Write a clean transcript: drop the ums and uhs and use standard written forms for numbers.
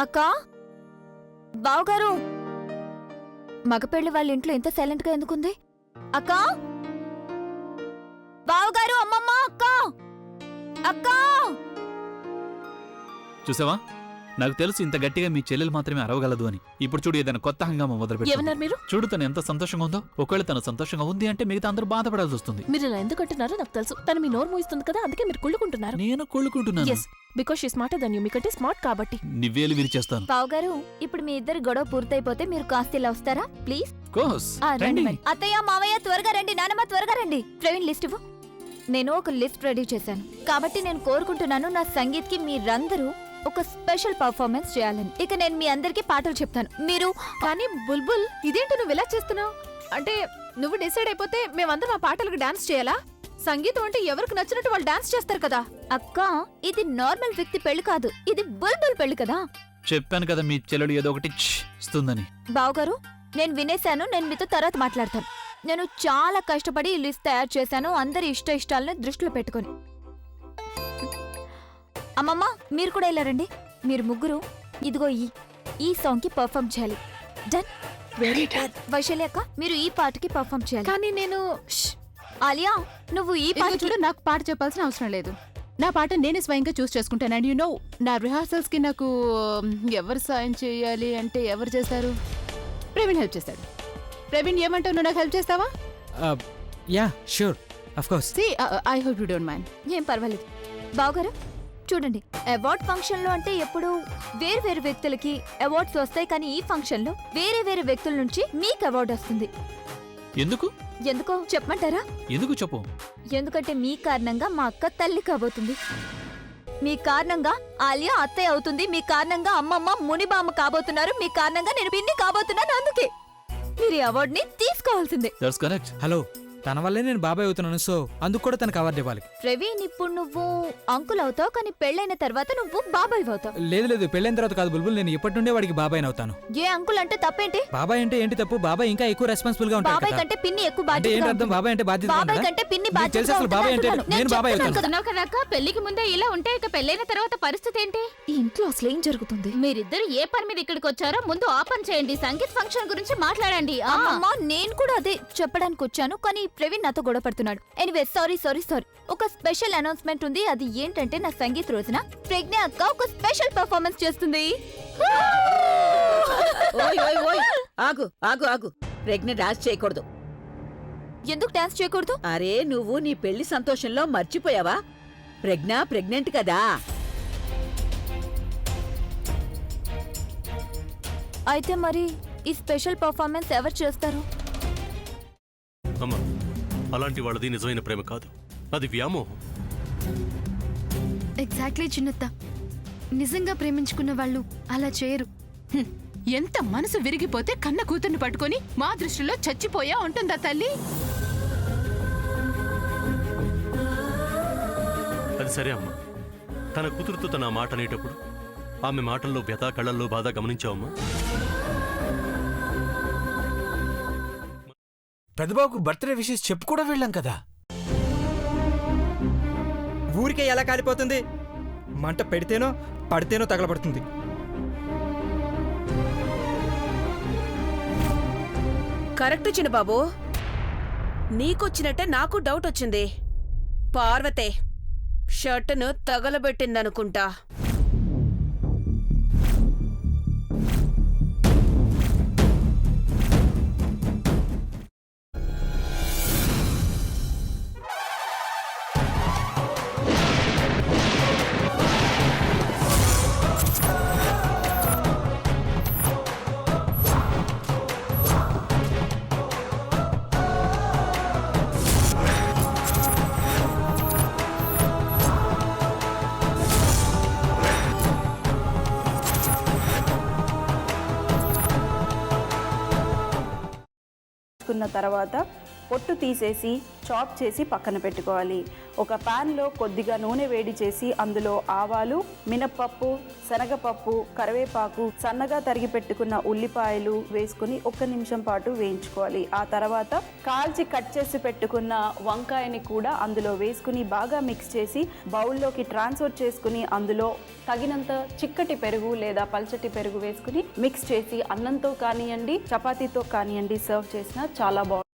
అక్కా, బావగారు, మగపెళ్లి వాళ్ళ ఇంట్లో ఇంత సైలెంట్ గా ఎందుకుంది? అక్కా, బావగారు, అమ్మమ్మ, అక్కా, అక్కా. చూసావా, నాకు తెలుసు ఇంత గట్టిగా మీ చెల్లెలు మాత్రమే అరవగలదు అని. ఇప్పుడు చూడు, ఏదైనా కొత్త హంగామా మొదలుపెట్టారు. మీరు చూడు తను ఎంత సంతోషంగా ఉందో. ఒకవేళ తను సంతోషంగా ఉంది అంటే మిగతా అందరూ బాధపడాల్సి వస్తుంది. మీరు ఇలా ఎందుకు అంటున్నారో నాకు తెలుసు. తను మీ నోరు మూయిస్తుంది కదా, అందుకే మీరు కుళ్ళుకుంటున్నారు. నేను కోలుకుంటున్నాను. Yes, because she smarter than you. మీకంటే స్మార్ట్ కాబట్టి. నివ్వేలు విరిచేస్తాను. బావగారు, ఇప్పుడు మీ ఇద్దరు గొడవ పూర్తయిపోతే మీరు కాస్త ఇలా వస్తారా ప్లీజ్? కోర్స్, రండి రండి. మరి. అత్తయ్య, మావయ్య, త్వరగా రండి. నానమ్మ, త్వరగా రండి. ప్రవీణ్, లిస్ట్ ఇవ్వు. నేను ఒక లిస్ట్ రెడీ చేశాను కాబట్టి నేను కోరుకుంటున్నాను నా సంగీత్కి మీరందరూ ఒక స్పెషల్ పర్ఫార్మెన్స్ చేయాలని. ఇక నేను మీ అందరికీ పాటలు చెప్తాను, మీరు. కానీ బుల్బుల్, ఇదేంటి నువ్వు ఇలా చేస్తున్నావు? అంటే నువ్వు డిసైడ్ అయిపోతే మేమందరం ఆ పాటలకు డాన్స్ చేయాలా? సంగీతం అంటే ఎవరికి నచ్చినట్టు వాళ్ళు డాన్స్ చేస్తారు కదా. అక్క, ఇది నార్మల్ వ్యక్తి పెళ్లి కాదు, ఇది బుల్బుల్ పెళ్లి కదా. చెప్పాను కదా మీ చెల్లెలు ఏదో ఒకటి ఇస్తుందని. బావగారు, నేను వినేశాను. నేను మీతో తర్వాత మాట్లాడతాను. నేను చాలా కష్టపడి ఈ లిస్ట్ తయారు చేశాను, అందరి ఇష్టాలను దృష్టిలో పెట్టుకొని. అమ్మమ్మ, మీరు కూడా ఇలా రండి. మీరు ముగ్గురు ఇదిగో ఈ సాంగ్ కి పర్ఫార్మ్ చేయాలి. డన్. Very good. వైశాలి అక్క, మీరు ఈ పాటకి పర్ఫార్మ్ చేయాలి. కానీ నేను ఆలియా, నువ్వు ఈ పాట చూడు, నాకు పాట చెప్పాల్సిన అవసరం లేదు. నా పాట నేనే స్వయంగా చూస్ చేసుకుంటాను. అండ్ యు నో, నా రిహార్సల్స్ కి నాకు ఎవరు సాయం చేయాలి అంటే ఎవరు చేస్తారు? ప్రవీణ్ హెల్ప్ చేస్తాడు. ప్రవీణ్, ఏమంటావు? నువ్వు నాకు హెల్ప్ చేస్తావా? Yeah, sure, of course. See, I hope you don't mind. ఏం పర్వాలేదు. బావగారు చూడండి, అవార్డ్ ఫంక్షన్ లో అంటే ఎప్పుడు వేరు వ్యక్తులకి అవార్డ్స్ వస్తాయి, కానీ ఈ ఫంక్షన్ లో వేరే వ్యక్తుల నుంచి మీకు అవార్డు వస్తుంది. ఎందుకో చెప్పమంటారా? ఎందుకు చెప్పు. ఎందుకంటే మీ కారణంగా మా అక్క తల్లి కాబోతుంది, మీ కారణంగా ఆలియా అత్తయ్య అవుతుంది, మీ కారణంగా అమ్మమ్మ మునిబామ్మ కాబోతున్నారు, మీ కారణంగా నేను పిన్ని కాబోతున్నాను. అందుకే మీరు ఈ అవార్డుని తీసుకోవాల్సిందే. That's correct. హలో, తన వల్లే నేను బాబాయ్ అవుతున్నాను, సో అందుకు కూడా తనకు అవార్డు ఇవ్వాలి. ప్రవీణ్, ఇప్పుడు నువ్వు అంకుల్ అవుతావు, కానీ పెళ్ళైన తర్వాత నువ్వు బాబాయ్ అవుతావు. లేదు, పెళ్ళైన తర్వాత కాదు బుల్బుల్, నేను ఇప్పటి నుండే వాడికి బాబాయ్ అవుతాను. ఏ అంకుల్ అంటే తప్పేంటి? బాబాయ్ అంటే ఏంటి తప్పు? బాబాయ్ ఇంకా ఎక్కువ రెస్పాన్సిబుల్ గా ఉంటాడు బాబాయ్ కదా. కంటే పిన్ని ఎక్కువ అంటే ఏంటి బాధ్యత. అర్థం? బాబాయ్ అంటే బాధ్యత బాబాయ్ ఉంటుందా? కంటే పిన్ని నీకు బాధ్యత. తెలుసు అసలు బాబాయ్ అంటే నేను బాబాయ్ అవుతాను. కనుక పెళ్లికి ముందే ఇలా ఉంటే ఇక పెళ్ళైన తర్వాత పరిస్థితి ఏంటి? ఈ ఇంట్లో అసలు ఏం జరుగుతుంది? మీరిద్దరు ఏ పని మీద ఇక్కడికి వచ్చారో ముందు ఆ పని చేయండి. సంగీత్ ఫంక్షన్ గురించి మాట్లాడండి. అమ్మమ్మ, నేను కూడా అదే చెప్పడానికి వచ్చాను, కానీ ప్రవీణ్ నాతో గొడవ పడుతున్నాడు. Anyway, sorry. ఒక స్పెషల్ అనౌన్స్మెంట్ ఉంది. అది ఏంటంటే నా సంగీత్ రోజున ప్రజ్ఞ అక్క ఒక స్పెషల్ పర్ఫార్మెన్స్ చేస్తుంది. ఆగు. ప్రజ్ఞ డాన్స్ చేయకూడదు. ఎందుకు డాన్స్ చేయకూడదు? అరే, నువ్వు నీ పెళ్లి సంతోషంలో మర్చిపోయావా? ప్రజ్ఞ ప్రెగ్నెంట్ కదా. అయితే మరి ఈ స్పెషల్ పర్ఫార్మెన్స్ ఎవరు చేస్తారు? అమ్మా, అలాంటి వాళ్ళది నిజమైన ప్రేమ కాదు, అది వ్యామోహం. ఎగ్జాక్ట్లీ చిన్నత్త, నిజంగా ప్రేమించుకున్న వాళ్ళు అలా చేయరు. ఎంత మనసు విరిగిపోతే కన్న కూతుర్ని పట్టుకొని మా దృష్టిలో చచ్చిపోయా ఉంటుందా తల్లి? అది సరే అమ్మా, తన కూతురుతో తన మాట అనేటప్పుడు ఆమె మాటల్లో వ్యథ, కళ్ళల్లో బాధ గమనించావమ్మా? పెద్దబాబుకు బర్త్డే విషెస్ చెప్పు కూడా వెళ్ళాం కదా. ఊరికే ఎలా కాలిపోతుంది? మంట పెడితేనో పడితేనో తగలబడుతుంది. కరెక్ట్ చిన్నబాబు, నీకొచ్చినట్టే నాకు డౌట్ వచ్చింది. పార్వతే షర్టును తగలబెట్టిందనుకుంటా. తర్వాత పొట్టు తీసేసి చాప్ చేసి పక్కన పెట్టుకోవాలి. ఒక ప్యాన్లో కొద్దిగా నూనె వేడి చేసి అందులో ఆవాలు, మినప్పప్పు, శనగపప్పు, కరివేపాకు, సన్నగా తరిగి పెట్టుకున్న ఉల్లిపాయలు వేసుకుని 1 నిమిషం పాటు వేయించుకోవాలి. ఆ తర్వాత కాల్చి కట్ చేసి పెట్టుకున్న వంకాయని కూడా అందులో వేసుకుని బాగా మిక్స్ చేసి బౌల్లోకి ట్రాన్స్ఫర్ చేసుకుని అందులో తగినంత చిక్కటి పెరుగు లేదా పల్చటి పెరుగు వేసుకుని మిక్స్ చేసి అన్నంతో కానివ్వండి, చపాతీతో కానివ్వండి సర్వ్ చేసినా చాలా బాగుంటుంది.